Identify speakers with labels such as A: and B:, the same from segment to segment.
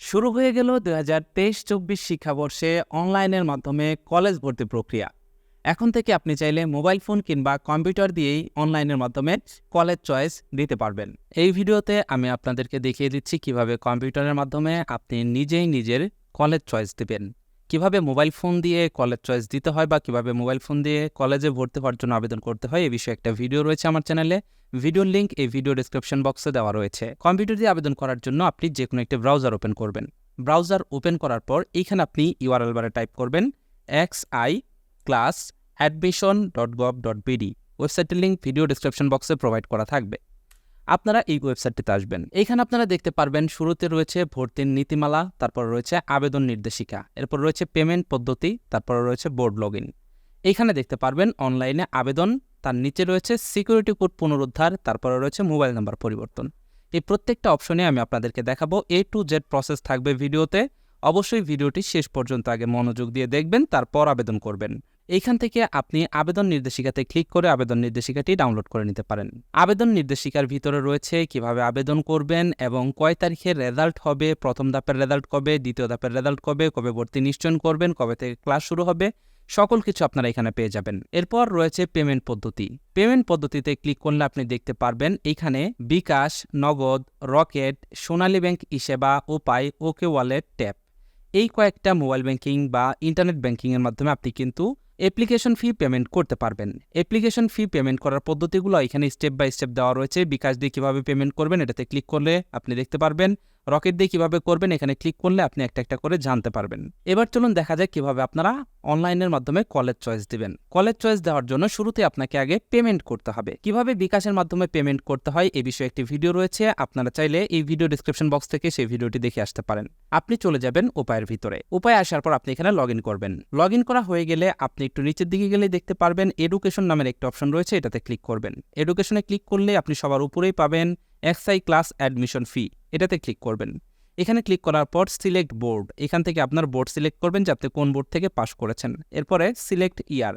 A: শুরু হয়ে গেল 2023-24 শিক্ষাবর্ষে অনলাইনের মাধ্যমে কলেজ ভর্তি প্রক্রিয়া। এখন থেকে আপনি চাইলে মোবাইল ফোন কিংবা কম্পিউটার দিয়েই অনলাইনের মাধ্যমে কলেজ চয়েস দিতে পারবেন। এই ভিডিওতে আমি আপনাদেরকে দেখিয়ে দিচ্ছি কিভাবে কম্পিউটারের মাধ্যমে আপনি নিজেই নিজের কলেজ চয়েস দিবেন, কিভাবে মোবাইল ফোন দিয়ে কলেজ চয়েস দিতে হয় বা কিভাবে মোবাইল ফোন দিয়ে কলেজে ভর্তি হওয়ার জন্য আবেদন করতে হয়। এই বিষয়ে একটা ভিডিও রয়েছে আমার চ্যানেলে। ভিডিওর লিঙ্ক এই ভিডিও ডেসক্রিপশন বক্সে দেওয়া রয়েছে। কম্পিউটার দিয়ে আবেদন করার জন্য আপনি যে কোনো একটি ব্রাউজার ওপেন করবেন। ব্রাউজার ওপেন করার পর এইখানে আপনি ইউআরএল বারে টাইপ করবেন xiclassadmission.gov.bd। ওয়েবসাইটের লিঙ্ক ভিডিও ডেসক্রিপশন বক্সে প্রোভাইড করা থাকবে। আপনারা এই ওয়েবসাইটটিতে আসবেন। এইখানে আপনারা দেখতে পারবেন শুরুতে রয়েছে ভর্তির নীতিমালা, তারপর রয়েছে আবেদন নির্দেশিকা, এরপর রয়েছে পেমেন্ট পদ্ধতি, তারপর রয়েছে বোর্ড লগইন। এইখানে দেখতে পারবেন অনলাইনে আবেদন, তার নিচে রয়েছে সিকিউরিটি কোড পুনরুদ্ধার, তারপরে রয়েছে মোবাইল নাম্বার পরিবর্তন। এই প্রত্যেকটা অপশনে আমি আপনাদেরকে দেখাবো। A to Z প্রসেস থাকবে ভিডিওতে। অবশ্যই ভিডিওটি শেষ পর্যন্ত আগে মনোযোগ দিয়ে দেখবেন, তারপর আবেদন করবেন। এইখান থেকে আপনি আবেদন নির্দেশিকাতে ক্লিক করে আবেদন নির্দেশিকাটি ডাউনলোড করে নিতে পারেন। আবেদন নির্দেশিকার ভিতরে রয়েছে কিভাবে আবেদন করবেন এবং কয় তারিখে রেজাল্ট হবে, প্রথম ধাপের রেজাল্ট কবে, দ্বিতীয় ধাপের রেজাল্ট কবে, কবে ভর্তি নিশ্চয়ন করবেন, কবে থেকে ক্লাস শুরু হবে, সকল কিছু আপনারা এখানে পেয়ে যাবেন। এরপর রয়েছে পেমেন্ট পদ্ধতি। পেমেন্ট পদ্ধতিতে ক্লিক করলে আপনি দেখতে পারবেন এইখানে বিকাশ, নগদ, রকেট, সোনালী ব্যাংক ই-সেবা, উপায়, ওকে ওয়ালেট, ট্যাপ, এই কয়েকটা মোবাইল ব্যাংকিং বা ইন্টারনেট ব্যাংকিংয়ের মাধ্যমে আপনি কিন্তু অ্যাপ্লিকেশন ফি পেমেন্ট করতে পারবেন। অ্যাপ্লিকেশন ফি পেমেন্ট করার পদ্ধতিগুলো এখানে স্টেপ বাই স্টেপ দেওয়া রয়েছে। বিকাশ দিয়ে কীভাবে পেমেন্ট করবেন এটাতে ক্লিক করলে আপনি দেখতে পারবেন। রকেট দিয়ে কীভাবে করবেন এখানে ক্লিক করলে আপনি একটা একটা করে জানতে পারবেন। এবার চলুন দেখা যায় কীভাবে আপনারা অনলাইনের মাধ্যমে কলেজ চয়েস দিবেন। কলেজ চয়েস দেওয়ার জন্য শুরুতে আপনাকে আগে পেমেন্ট করতে হবে। কিভাবে বিকাশের মাধ্যমে পেমেন্ট করতে হয় এই বিষয়ে একটি ভিডিও রয়েছে, আপনারা চাইলে এই ভিডিও ডেসক্রিপশন বক্স থেকে সেই ভিডিওটি দেখে আসতে পারেন। আপনি চলে যাবেন উপায়ের ভিতরে। উপায় আসার পর আপনি এখানে লগ ইন করবেন। লগ ইন করা হয়ে গেলে আপনি একটু নিচের দিকে গেলেই দেখতে পারবেন এডুকেশন নামের একটা অপশন রয়েছে, এটাতে ক্লিক করবেন। এডুকেশনে ক্লিক করলে আপনি সবার উপরেই পাবেন HSC ক্লাস অ্যাডমিশন ফি, এটাতে ক্লিক করবেন। এখানে ক্লিক করার পর সিলেক্ট বোর্ড, এখান থেকে আপনার বোর্ড সিলেক্ট করবেন যে আপনি কোন বোর্ড থেকে পাস করেছেন। এরপরে সিলেক্ট ইয়ার,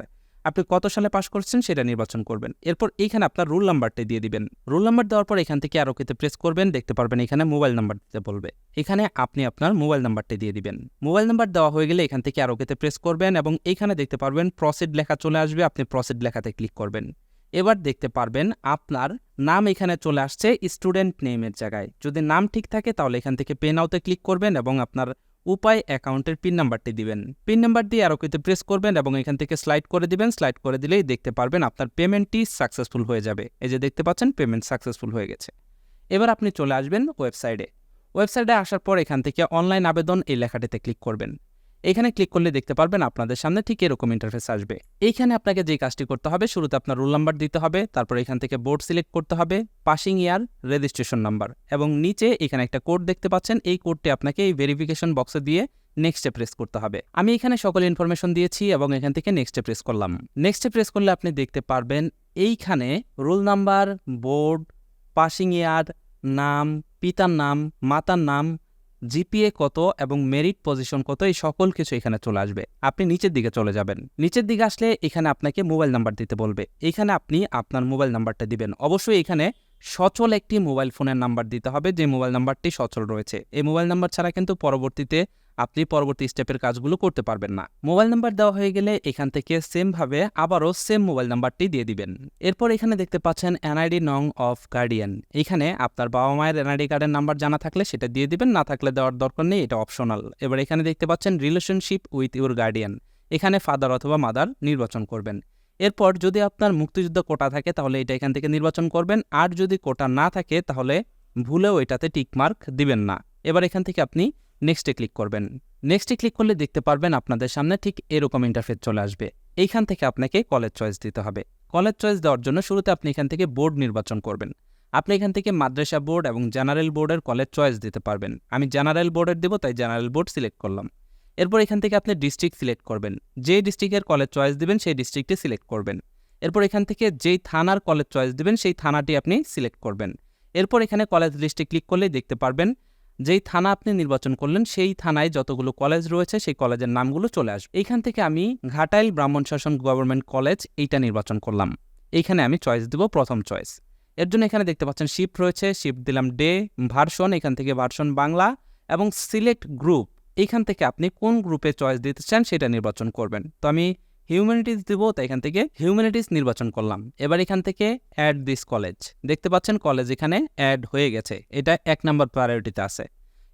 A: আপনি কত সালে পাস করছেন সেটা নির্বাচন করবেন। এরপর এইখানে আপনার রোল নাম্বারটা দিয়ে দিবেন। রোল নাম্বার দেওয়ার পর এখান থেকে আরোতে প্রেস করবেন, দেখতে পারবেন এখানে মোবাইল নাম্বার দিতে বলবে। এখানে আপনি আপনার মোবাইল নাম্বারটা দিয়ে দিবেন। মোবাইল নাম্বার দেওয়া হয়ে গেলে এখান থেকে আরোতে প্রেস করবেন এবং এইখানে দেখতে পারবেন প্রসিড লেখা চলে আসবে, আপনি প্রসিড লেখাতে ক্লিক করবেন। এবার দেখতে পারবেন আপনার নাম এখানে চলে আসছে স্টুডেন্ট নেমের জায়গায়। যদি নাম ঠিক থাকে তাহলে এখান থেকে পে নাওতে ক্লিক করবেন এবং আপনার উপায় অ্যাকাউন্টের পিন নাম্বারটি দিবেন। পিন নাম্বার দিয়ে আরোতে প্রেস করবেন এবং এখান থেকে স্লাইড করে দিবেন। স্লাইড করে দিলেই দেখতে পারবেন আপনার পেমেন্টটি সাকসেসফুল হয়ে যাবে। এই যে দেখতে পাচ্ছেন পেমেন্ট সাকসেসফুল হয়ে গেছে। এবার আপনি চলে আসবেন ওয়েবসাইটে। ওয়েবসাইটে আসার পর এখান থেকে অনলাইন আবেদন এই লেখাটিতে ক্লিক করবেন। এখানে ক্লিক করলে দেখতে পারবেন আপনাদের সামনে ঠিক এরকম ইন্টারফেস আসবে। এইখানে আপনাকে যে কাজটি করতে হবে, শুরুতে আপনার রোল নাম্বার দিতে হবে, তারপর এখান থেকে বোর্ড সিলেক্ট করতে হবে, পাসিং ইয়ার, রেজিস্ট্রেশন নাম্বার এবং নিচে এখানে একটা কোড দেখতে পাচ্ছেন, এই কোডটি আপনাকে এই ভেরিফিকেশন বক্সে দিয়ে নেক্সটে প্রেস করতে হবে। আমি এখানে সকল ইনফরমেশন দিয়েছি এবং এখান থেকে নেক্সটে প্রেস করলাম। নেক্সটে প্রেস করলে আপনি দেখতে পারবেন এইখানে রোল নাম্বার, বোর্ড, পাসিং ইয়ার, নাম, পিতার নাম, মাতার নাম, জিপিএ কত এবং মেরিট পজিশন কত, এই সকল কিছু এখানে চলে আসবে। আপনি নিচের দিকে চলে যাবেন। নিচের দিকে আসলে এখানে আপনাকে মোবাইল নাম্বার দিতে বলবে। এখানে আপনি আপনার মোবাইল নাম্বারটা দিবেন। অবশ্যই এখানে সচল একটি মোবাইল ফোনের নাম্বার দিতে হবে, যে মোবাইল নাম্বারটি সচল রয়েছে। এই মোবাইল নাম্বার ছাড়া কিন্তু পরবর্তীতে আপনি পরবর্তী স্টেপের কাজগুলো করতে পারবেন না। মোবাইল নাম্বার দেওয়া হয়ে গেলে এখান থেকে সেমভাবে আবারও সেম মোবাইল নাম্বারটি দিয়ে দিবেন। এরপর এখানে দেখতে পাচ্ছেন এনআইডি নং অফ গার্ডিয়ান। এখানে আপনার বাবা মায়ের এনআইডি কার্ডের নাম্বার জানা থাকলে সেটা দিয়ে দিবেন, না থাকলে দেওয়ার দরকার নেই, এটা অপশনাল। এবার এখানে দেখতে পাচ্ছেন রিলেশনশিপ উইথ ইউর গার্ডিয়ান, এখানে ফাদার অথবা মাদার নির্বাচন করবেন। এরপর যদি আপনার মুক্তিযুদ্ধ কোটা থাকে তাহলে এটা এখান থেকে নির্বাচন করবেন, আর যদি কোটা না থাকে তাহলে ভুলেও এটাতে টিকমার্ক দিবেন না। এবার এখান থেকে আপনি নেক্সটে ক্লিক করবেন। নেক্সটে ক্লিক করলে দেখতে পারবেন আপনাদের সামনে ঠিক এরকম ইন্টারফেস চলে আসবে। এইখান থেকে আপনাকে কলেজ চয়েস দিতে হবে। কলেজ চয়েস দেওয়ার জন্য শুরুতে আপনি এখান থেকে বোর্ড নির্বাচন করবেন। আপনি এখান থেকে মাদ্রাসা বোর্ড এবং জেনারেল বোর্ডের কলেজ চয়েস দিতে পারবেন। আমি জেনারেল বোর্ডের দেবো, তাই জেনারেল বোর্ড সিলেক্ট করলাম। এরপর এখান থেকে আপনি ডিস্ট্রিক্ট সিলেক্ট করবেন। যে ডিস্ট্রিক্টের কলেজ চয়েস দিবেন সেই ডিস্ট্রিক্টে সিলেক্ট করবেন। এরপর এখান থেকে যেই থানার কলেজ চয়েস দিবেন সেই থানাটি আপনি সিলেক্ট করবেন। এরপর এখানে কলেজ লিস্টে ক্লিক করলে দেখতে পারবেন যেই থানা আপনি নির্বাচন করলেন সেই থানায় যতগুলো কলেজ রয়েছে সেই কলেজের নামগুলো চলে আসবে। এইখান থেকে আমি ঘাটাইল ব্রাহ্মণ শাসন গভর্নমেন্ট কলেজ এইটা নির্বাচন করলাম। এইখানে আমি চয়েস দেব প্রথম চয়েস। এর জন্য এখানে দেখতে পাচ্ছেন শিফট রয়েছে, শিফট দিলাম ডে, ভার্সন, এখান থেকে ভার্সন বাংলা এবং সিলেক্ট গ্রুপ, এইখান থেকে আপনি কোন গ্রুপে চয়েস দিতে চান সেটা নির্বাচন করবেন। তো আমি হিউম্যানিটিস দিব, তো এখান থেকে হিউম্যানিটিস নির্বাচন করলাম। এবার এখান থেকে অ্যাড দিস কলেজ, দেখতে পাচ্ছেন কলেজ এখানে অ্যাড হয়ে গেছে, এটা 1 নম্বর প্রায়োরিটিতে আছে।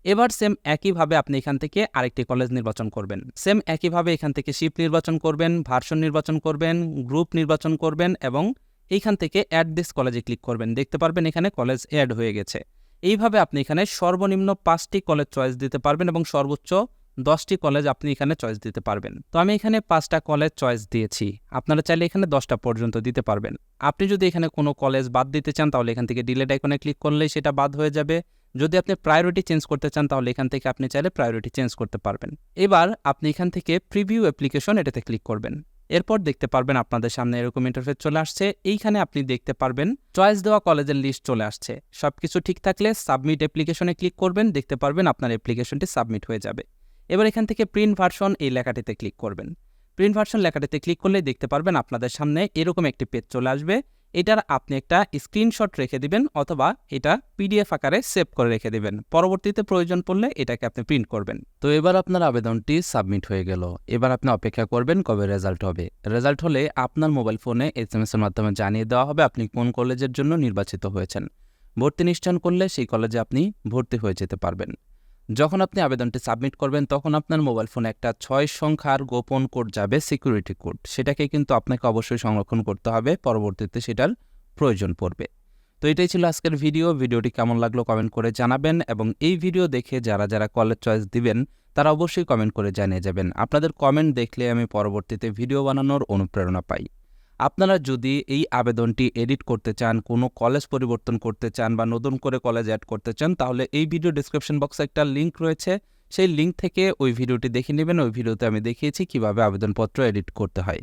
A: এবার সেম একইভাবে আপনি এখান থেকে আরেকটি কলেজ নির্বাচন করবেন। সেম একইভাবে এখান থেকে শিফট নির্বাচন করবেন, ভার্সন নির্বাচন করবেন, গ্রুপ নির্বাচন করবেন এবং এইখান থেকে অ্যাড দিস কলেজে ক্লিক করবেন। দেখতে পারবেন এখানে কলেজ অ্যাড হয়ে গেছে। এইভাবে আপনি এখানে সর্বনিম্ন 5টি কলেজ চয়েস দিতে পারবেন এবং সর্বোচ্চ 10টি কলেজ আপনি এখানে চয়েস দিতে পারবেন। তো আমি এখানে 5টা কলেজ চয়েস দিয়েছি, আপনারা চাইলে এখানে 10টা পর্যন্ত দিতে পারবেন। আপনি যদি এখানে কোনো কলেজ বাদ দিতে চান তাহলে এখান থেকে ডিলিট আইকনে ক্লিক করলেই সেটা বাদ হয়ে যাবে। যদি আপনি প্রায়োরিটি চেঞ্জ করতে চান তাহলে এখান থেকে আপনি চাইলে প্রায়োরিটি চেঞ্জ করতে পারবেন। এবার আপনি এখান থেকে প্রিভিউ অ্যাপ্লিকেশন এটাতে ক্লিক করবেন। এরপর দেখতে পারবেন আপনাদের সামনে এরকম ইন্টারফেস চলে আসছে। এইখানে আপনি দেখতে পারবেন চয়েস দেওয়া কলেজের লিস্ট চলে আসছে। সবকিছু ঠিক থাকলে সাবমিট অ্যাপ্লিকেশনে ক্লিক করবেন, দেখতে পারবেন আপনার অ্যাপ্লিকেশনটি সাবমিট হয়ে যাবে। এবার এখান থেকে প্রিন্ট ভার্সন এই লেখাটিতে ক্লিক করবেন। প্রিন্ট ভার্সন লেখাটিতে ক্লিক করলে দেখতে পারবেন আপনাদের সামনে এরকম একটি পেজ চলে আসবে। এটার আপনি একটা স্ক্রিনশট রেখে দিবেন অথবা এটা পিডিএফ আকারে সেভ করে রেখে দিবেন। পরবর্তীতে প্রয়োজন পড়লে এটাকে আপনি প্রিন্ট করবেন। তো এবার আপনার আবেদনটি সাবমিট হয়ে গেল। এবার আপনি অপেক্ষা করবেন কবে রেজাল্ট হবে। রেজাল্ট হলে আপনার মোবাইল ফোনে SMS এর মাধ্যমে জানিয়ে দেওয়া হবে আপনি কোন কলেজের জন্য নির্বাচিত হয়েছেন। ভর্তি নিশ্চয়ন করলে সেই কলেজে আপনি ভর্তি হয়ে যেতে পারবেন। যখন আপনি আবেদনটি সাবমিট করবেন তখন আপনার মোবাইল ফোনে একটা 6 সংখ্যার গোপন কোড যাবে, সিকিউরিটি কোড। সেটাকে কিন্তু আপনাকে অবশ্যই সংরক্ষণ করতে হবে, পরবর্তীতে সেটার প্রয়োজন পড়বে। তো এটাই ছিল আজকের ভিডিওটি কেমন লাগলো কমেন্ট করে জানাবেন এবং এই ভিডিও দেখে যারা যারা কলেজ চয়েস দিবেন তারা অবশ্যই কমেন্ট করে জানিয়ে যাবেন। আপনাদের কমেন্ট দেখলে আমি পরবর্তীতে ভিডিও বানানোর অনুপ্রেরণা পাই। আপনারা যদি এই আবেদনটি এডিট করতে চান, কোনো কলেজ পরিবর্তন করতে চান বা নতুন করে কলেজ অ্যাড করতে চান তাহলে এই ভিডিও ডেসক্রিপশন বক্সে একটা লিঙ্ক রয়েছে, সেই লিঙ্ক থেকে ওই ভিডিওটি দেখে নেবেন। ওই ভিডিওতে আমি দেখিয়েছি কিভাবে আবেদনপত্র এডিট করতে হয়।